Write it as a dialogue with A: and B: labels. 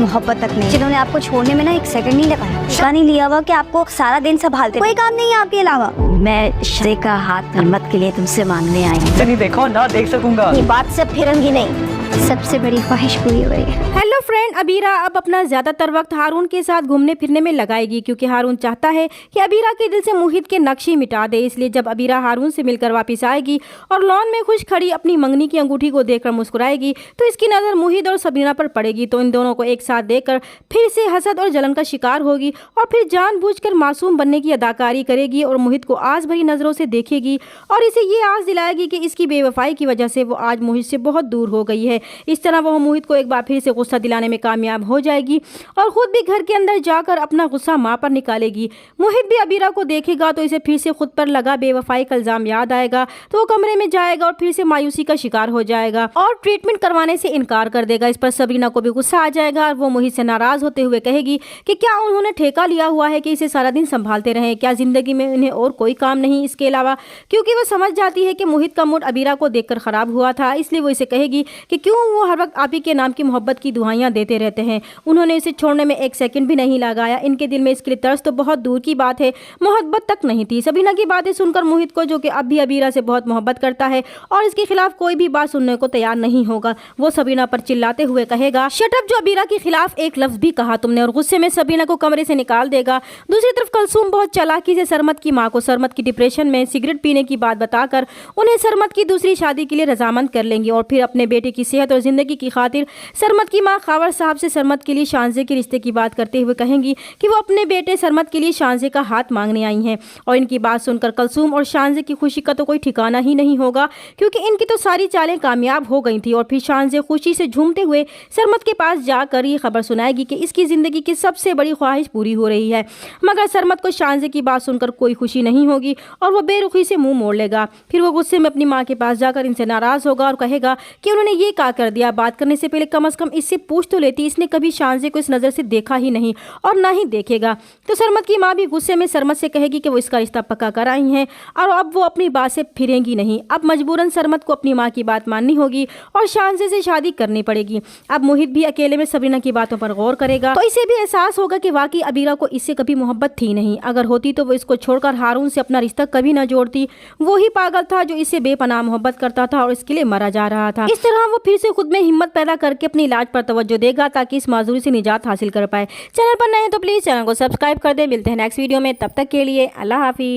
A: मोहब्बत तक नहीं, जिन्होंने आपको छोड़ने में ना एक सेकंड नहीं लगाया, पता नहीं लिया हुआ कि आपको सारा दिन संभालते, कोई काम नहीं है आपके अलावा। मैं शादी का हाथ हिम्मत के लिए तुमसे मांगने आई हूँ।
B: नहीं देखो ना, देख सकूंगा।
A: ये बात से फिरूंगी नहीं, सबसे बड़ी ख्वाहिश पूरी हो गई है।
C: हेलो फ्रेंड, अबीरा अब अपना ज्यादातर वक्त हारून के साथ घूमने फिरने में लगाएगी, क्योंकि हारून चाहता है कि अबीरा के दिल से मोहित के नक्श ही मिटा दे। इसलिए जब अबीरा हारून से मिलकर वापस आएगी और लॉन में खुश खड़ी अपनी मंगनी की अंगूठी को देखकर मुस्कुराएगी, तो इसकी नज़र मोहित और सबीना पर पड़ेगी। तो इन दोनों को एक साथ देखकर फिर से हसद और जलन का शिकार होगी और फिर जानबूझकर मासूम बनने की अदाकारी करेगी और मोहित को आस भरी नज़रों से देखेगी और इसे ये आस दिलाएगी कि इसकी बेवफाई की वजह से वो आज मोहित से बहुत दूर हो गई है। इस तरह वह मोहित को एक बार फिर से गुस्सा दिलाने में कामयाब हो जाएगी और खुद भी घर के अंदर जाकर अपना गुस्सा माँ पर निकालेगी। मोहित भी अबीरा को देखेगा तो इसे फिर से खुद पर लगा बेवफाई का इल्जाम याद आएगा, तो वो कमरे में जाएगा और फिर से मायूसी का शिकार हो जाएगा और ट्रीटमेंट करवाने से इनकार कर देगा। इस पर सबरीना को भी गुस्सा आ जाएगा और वो मोहित से नाराज होते हुए कहेगी कि क्या उन्होंने ठेका लिया हुआ है कि इसे सारा दिन संभालते रहे, क्या जिंदगी में उन्हें और कोई काम नहीं इसके अलावा। क्योंकि वो समझ जाती है कि मोहित का मूड अबीरा को देखकर खराब हुआ था, इसलिए वो इसे कहेगी कि क्यों वो हर वक्त आप ही के नाम की मोहब्बत की दुआइयां देते रहते हैं, उन्होंने इसे छोड़ने में एक सेकंड भी नहीं लगाया, इनके दिल में इसके लिए तरस तो बहुत दूर की बात है, मोहब्बत तक नहीं थी। सबीना की बातें सुनकर मोहित को, जो कि अब भी अबीरा से बहुत मोहब्बत करता है और इसके खिलाफ कोई भी बात सुनने को तैयार नहीं होगा, वो सबीना पर चिल्लाते हुए कहेगा, शट अप, जो अबीरा के खिलाफ एक लफ्ज भी कहा तुमने, और गुस्से में सबीना को कमरे से निकाल देगा। दूसरी तरफ कलसूम बहुत चालाकी से सरमत की माँ को सरमत की डिप्रेशन में सिगरेट पीने की बात बताकर उन्हें सरमत की दूसरी शादी के लिए रजामंद कर लेंगी और फिर अपने बेटे की सेहत और जिंदगी की खातिर सरमत की मां खावर साहब से सरमत के लिए शानजे के रिश्ते की बात करते हुए कहेंगी कि वो अपने बेटे सरमत के लिए शानजे का हाथ मांगने आई हैं। और इनकी बात सुनकर कलसूम और शानजे की खुशी का तो कोई ठिकाना ही नहीं होगा, क्योंकि इनकी तो सारी चालें कामयाब हो गई थी। और फिर शानजे खुशी से झूमते हुए सरमत के पास जाकर ये खबर सुनाएगी कि इसकी जिंदगी की सबसे बड़ी ख्वाहिश पूरी हो रही है। मगर सरमत को शानजे की बात सुनकर कोई खुशी नहीं होगी और वो बेरुखी से मुंह मोड़ लेगा। फिर वो गुस्से में अपनी माँ के पास जाकर इनसे नाराज होगा और कहेगा कि उन्होंने ये क्या कर दिया, बात करने से पहले कम से कम इससे पूछ तो लेती, इसने कभी शानजे को इस नज़र से देखा ही नहीं और ना ही देखेगा। तो सरमत की माँ भी गुस्से में सरमत से कहेगी कि वो इसका रिश्ता पक्का कर आई हैं और अब वो अपनी बात से फिरेंगी नहीं। अब मजबूरन सरमत को अपनी माँ की बात माननी होगी और शानजे से शादी करनी पड़ेगी। अब मोहित भी अकेले में सबरीना की बातों पर गौर करेगा, तो इसे भी एहसास होगा कि वाकई अबीरा को इससे कभी मोहब्बत थी नहीं, अगर होती तो वो इसको छोड़कर हारून से अपना रिश्ता कभी न जोड़ती। वो ही पागल था जो इससे बेपनाह मोहब्बत करता था और इसके लिए मरा जा रहा था। इस तरह वो फिर से खुद में हिम्मत पैदा करके अपने इलाज पर तवज्जो देगा ताकि इस माजूरी से निजात हासिल कर पाए। चैनल पर नए हैं तो प्लीज चैनल को सब्सक्राइब कर दे। मिलते हैं नेक्स्ट वीडियो में, तब तक के लिए अल्लाह हाफिज।